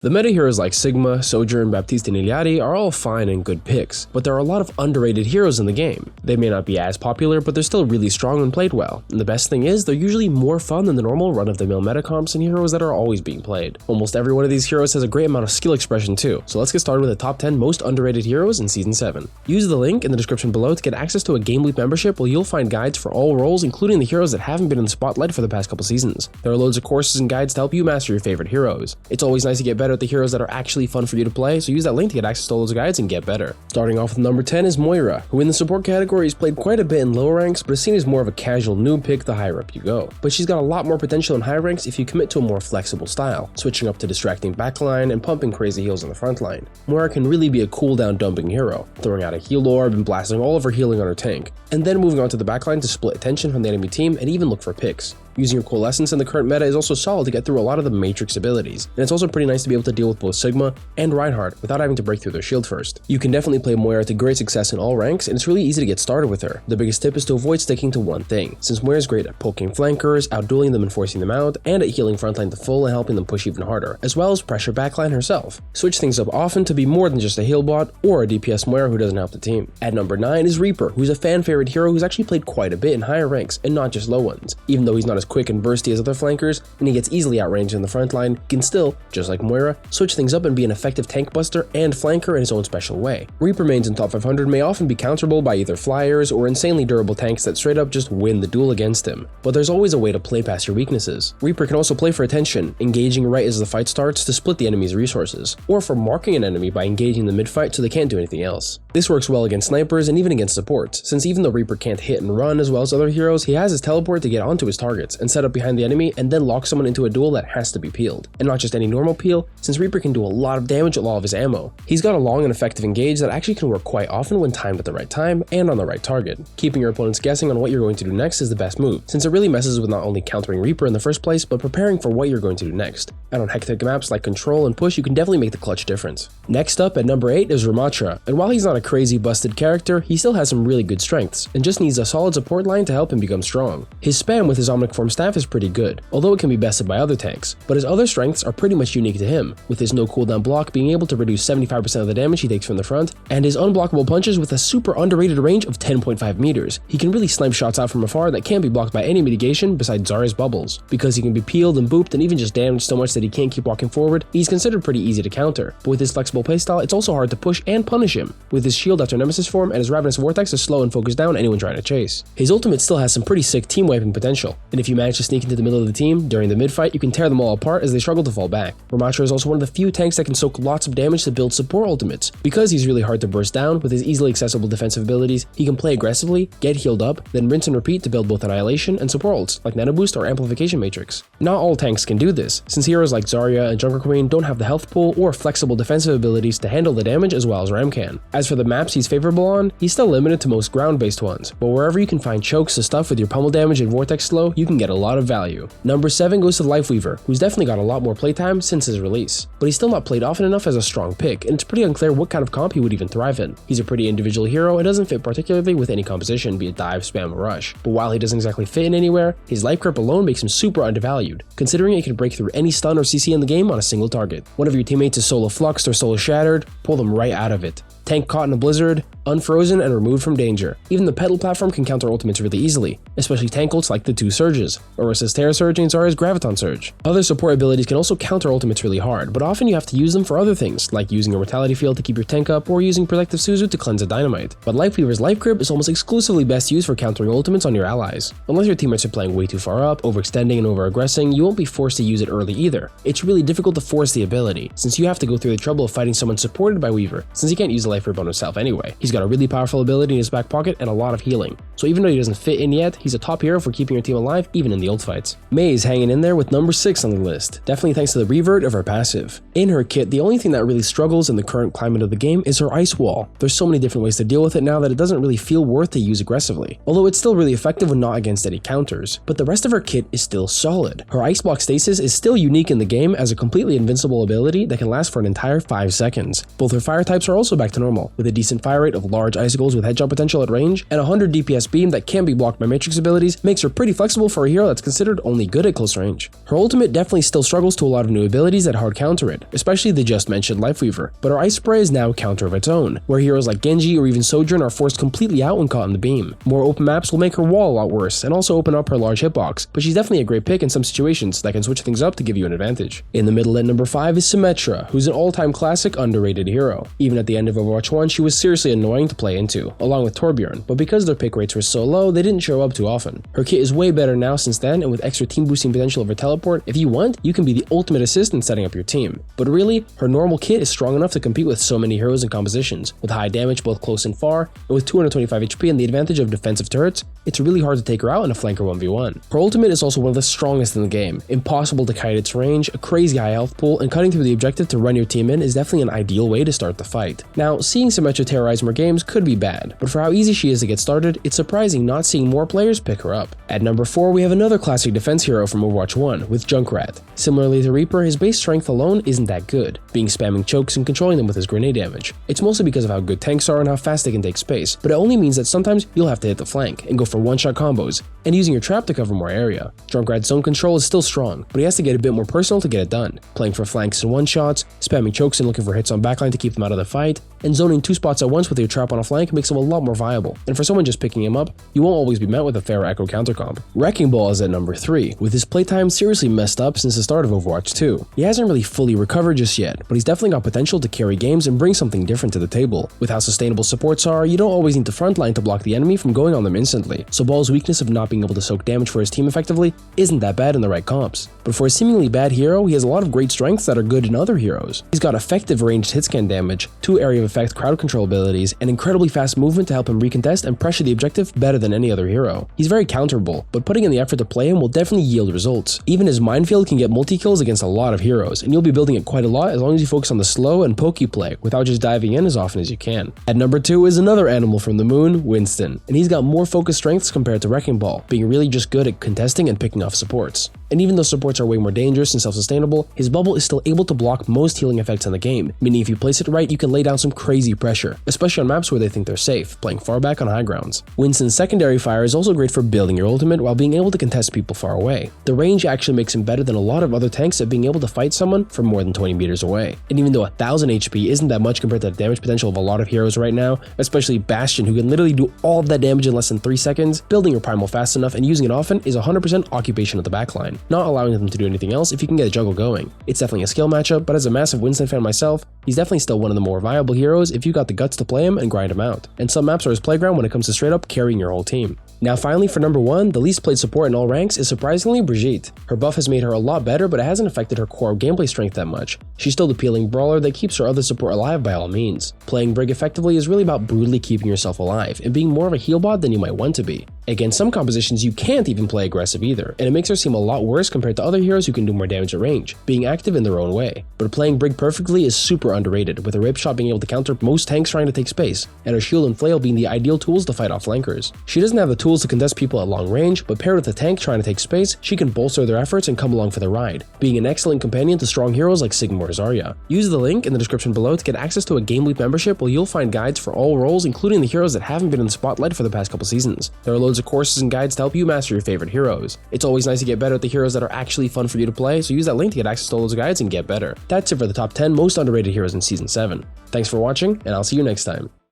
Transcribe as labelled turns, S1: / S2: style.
S1: The meta heroes like Sigma, Sojourn, Baptiste, and Iliadi are all fine and good picks, but there are a lot of underrated heroes in the game. They may not be as popular, but they're still really strong when played well. And the best thing is, they're usually more fun than the normal run-of-the-mill meta comps and heroes that are always being played. Almost every one of these heroes has a great amount of skill expression too, so let's get started with the top 10 most underrated heroes in Season 7. Use the link in the description below to get access to a GameLeap membership where you'll find guides for all roles, including the heroes that haven't been in the spotlight for the past couple seasons. There are loads of courses and guides to help you master your favorite heroes. It's always nice to get better at the heroes that are actually fun for you to play, so use that link to get access to all those guides and get better. Starting off with number 10 is Moira, who in the support category has played quite a bit in lower ranks, but is seen as more of a casual noob pick the higher up you go. But she's got a lot more potential in high ranks if you commit to a more flexible style, switching up to distracting backline and pumping crazy heals on the front line. Moira can really be a cooldown dumping hero, throwing out a heal orb and blasting all of her healing on her tank, and then moving on to the backline to split attention from the enemy team and even look for picks. Using your Coalescence in the current meta is also solid to get through a lot of the Matrix abilities, and it's also pretty nice to be able to deal with both Sigma and Reinhardt without having to break through their shield first. You can definitely play Moira to great success in all ranks, and it's really easy to get started with her. The biggest tip is to avoid sticking to one thing, since Moira is great at poking flankers, outdueling them and forcing them out, and at healing frontline to full and helping them push even harder, as well as pressure backline herself. Switch things up often to be more than just a heal bot or a DPS Moira who doesn't help the team. At number 9 is Reaper, who's a fan favorite hero who's actually played quite a bit in higher ranks and not just low ones. Even though he's not as quick and bursty as other flankers, and he gets easily outranged in the front line, he can still, just like Moira, switch things up and be an effective tank buster and flanker in his own special way. Reaper mains in top 500 may often be counterable by either flyers or insanely durable tanks that straight up just win the duel against him, but there's always a way to play past your weaknesses. Reaper can also play for attention, engaging right as the fight starts to split the enemy's resources, or for marking an enemy by engaging the mid-fight so they can't do anything else. This works well against snipers and even against supports, since even though Reaper can't hit and run as well as other heroes, he has his teleport to get onto his targets and set up behind the enemy and then lock someone into a duel that has to be peeled. And not just any normal peel, since Reaper can do a lot of damage with all of his ammo. He's got a long and effective engage that actually can work quite often when timed at the right time and on the right target. Keeping your opponents guessing on what you're going to do next is the best move, since it really messes with not only countering Reaper in the first place, but preparing for what you're going to do next. And on hectic maps like Control and Push, you can definitely make the clutch difference. Next up at number 8 is Ramatra, and while he's not a crazy busted character, he still has some really good strengths, and just needs a solid support line to help him become strong. His spam with his Omnic Form staff is pretty good, although it can be bested by other tanks, but his other strengths are pretty much unique to him, with his no cooldown block being able to reduce 75% of the damage he takes from the front, and his unblockable punches with a super underrated range of 10.5 meters. He can really snipe shots out from afar that can't be blocked by any mitigation besides Zarya's bubbles. Because he can be peeled and booped and even just damaged so much that he can't keep walking forward, he's considered pretty easy to counter, but with his flexible playstyle, it's also hard to push and punish him, with his shield after Nemesis form and his Ravenous Vortex to slow and focus down anyone trying to chase. His ultimate still has some pretty sick team wiping potential, and if you manage to sneak into the middle of the team during the mid-fight, you can tear them all apart as they struggle to fall back. Ramatra is also one of the few tanks that can soak lots of damage to build support ultimates. Because he's really hard to burst down, with his easily accessible defensive abilities, he can play aggressively, get healed up, then rinse and repeat to build both Annihilation and support ults like Nano Boost or Amplification Matrix. Not all tanks can do this, since heroes like Zarya and Junker Queen don't have the health pool or flexible defensive abilities to handle the damage as well as Ram can. As for the maps he's favorable on, he's still limited to most ground-based ones, but wherever you can find chokes to stuff with your pummel damage and vortex slow, you can get a lot of value. Number 7 goes to Lifeweaver, who's definitely got a lot more playtime since his release, but he's still not played often enough as a strong pick, and it's pretty unclear what kind of comp he would even thrive in. He's a pretty individual hero and doesn't fit particularly with any composition, be it dive, spam, or rush, but while he doesn't exactly fit in anywhere, his life grip alone makes him super undervalued, considering it can break through any stun or CC in the game on a single target. One of your teammates is solo fluxed or solo shattered, pull them right out of it. Tank caught in a blizzard, unfrozen and removed from danger. Even the pedal platform can counter ultimates really easily, especially tank ults like the 2 surges, Orisa's Terra Surge and Zarya's Graviton Surge. Other support abilities can also counter ultimates really hard, but often you have to use them for other things, like using a Mortality Field to keep your tank up or using Protective Suzu to cleanse a dynamite. But Lifeweaver's Life Grip is almost exclusively best used for countering ultimates on your allies. Unless your teammates are playing way too far up, overextending and over-aggressing, you won't be forced to use it early either. It's really difficult to force the ability, since you have to go through the trouble of fighting someone supported by Weaver, since he can't use the Life Grip on himself anyway. He's got a really powerful ability in his back pocket and a lot of healing, so even though he doesn't fit in yet, he's a top hero for keeping your team alive even in the ult fights. Mei is hanging in there with number 6 on the list, definitely thanks to the revert of her passive. In her kit, the only thing that really struggles in the current climate of the game is her Ice Wall. There's so many different ways to deal with it now that it doesn't really feel worth to use aggressively, although it's still really effective when not against any counters, but the rest of her kit is still solid. Her Ice Block Stasis is still unique in the game as a completely invincible ability that can last for an entire 5 seconds. Both her fire types are also back to normal, with a decent fire rate of of large icicles with headshot potential at range, and a 100 DPS beam that can be blocked by Matrix abilities makes her pretty flexible for a hero that's considered only good at close range. Her ultimate definitely still struggles to a lot of new abilities that hard counter it, especially the just mentioned Lifeweaver, but her Ice Spray is now a counter of its own, where heroes like Genji or even Sojourn are forced completely out when caught in the beam. More open maps will make her wall a lot worse and also open up her large hitbox, but she's definitely a great pick in some situations that can switch things up to give you an advantage. In the middle at number 5 is Symmetra, who's an all-time classic underrated hero. Even at the end of Overwatch 1, she was seriously annoying to play into, along with Torbjorn, but because their pick rates were so low, they didn't show up too often. Her kit is way better now since then, and with extra team boosting potential of her teleport, if you want, you can be the ultimate assist in setting up your team. But really, her normal kit is strong enough to compete with so many heroes and compositions. With high damage both close and far, and with 225 HP and the advantage of defensive turrets, it's really hard to take her out in a flanker 1v1. Her ultimate is also one of the strongest in the game. Impossible to kite its range, a crazy high health pool, and cutting through the objective to run your team in is definitely an ideal way to start the fight. Now, seeing Symmetra terrorize more games could be bad, but for how easy she is to get started, it's surprising not seeing more players pick her up. At number 4, we have another classic defense hero from Overwatch 1, with Junkrat. Similarly to Reaper, his base strength alone isn't that good, being spamming chokes and controlling them with his grenade damage. It's mostly because of how good tanks are and how fast they can take space, but it only means that sometimes you'll have to hit the flank and go for one-shot combos, and using your trap to cover more area. Junkrat's zone control is still strong, but he has to get a bit more personal to get it done, playing for flanks and one-shots, spamming chokes and looking for hits on backline to keep them out of the fight, and zoning 2 spots at once with your trap on a flank makes him a lot more viable, and for someone just picking him up, you won't always be met with a fair echo counter comp. Wrecking Ball is at number 3, with his playtime seriously messed up since the start of Overwatch 2. He hasn't really fully recovered just yet, but he's definitely got potential to carry games and bring something different to the table. With how sustainable supports are, you don't always need to frontline to block the enemy from going on them instantly, so Ball's weakness of not being able to soak damage for his team effectively isn't that bad in the right comps. But for a seemingly bad hero, he has a lot of great strengths that are good in other heroes. He's got effective ranged hit scan damage, 2 area of effect crowd control abilities, and incredibly fast movement to help him recontest and pressure the objective better than any other hero. He's very counterable, but putting in the effort to play him will definitely yield results. Even his minefield can get multi-kills against a lot of heroes, and you'll be building it quite a lot as long as you focus on the slow and pokey play without just diving in as often as you can. At number 2 is another animal from the moon, Winston, and he's got more focus strengths compared to Wrecking Ball, being really just good at contesting and picking off supports. And even though supports are way more dangerous and self-sustainable, his bubble is still able to block most healing effects in the game, meaning if you place it right, you can lay down some crazy pressure, especially on maps where they think they're safe, playing far back on high grounds. Winston's secondary fire is also great for building your ultimate while being able to contest people far away. The range actually makes him better than a lot of other tanks at being able to fight someone from more than 20 meters away. And even though 1000 HP isn't that much compared to the damage potential of a lot of heroes right now, especially Bastion, who can literally do all of that damage in less than 3 seconds, building your primal fast enough and using it often is 100% occupation of the backline, not allowing them to do anything else if you can get a juggle going. It's definitely a skill matchup, but as a massive Winston fan myself, he's definitely still one of the more viable heroes if you got the guts to play him and grind him out. And some maps are his playground when it comes to straight up carrying your whole team. Now finally for number 1, the least played support in all ranks is surprisingly Brigitte. Her buff has made her a lot better, but it hasn't affected her core gameplay strength that much. She's still the appealing brawler that keeps her other support alive by all means. Playing Brig effectively is really about brutally keeping yourself alive and being more of a heal bot than you might want to be. Against some compositions you can't even play aggressive either, and it makes her seem a lot worse compared to other heroes who can do more damage at range, being active in their own way. But playing Brig perfectly is super underrated, with her rip shot being able to counter most tanks trying to take space, and her shield and flail being the ideal tools to fight off flankers. She doesn't have the tools to contest people at long range, but paired with a tank trying to take space, she can bolster their efforts and come along for the ride, being an excellent companion to strong heroes like Sigma or Zarya. Use the link in the description below to get access to a GameLeap membership where you'll find guides for all roles, including the heroes that haven't been in the spotlight for the past couple seasons. There are loads of courses and guides to help you master your favorite heroes. It's always nice to get better at the heroes that are actually fun for you to play, so use that link to get access to all those guides and get better. That's it for the top 10 most underrated heroes in Season 7. Thanks for watching, and I'll see you next time.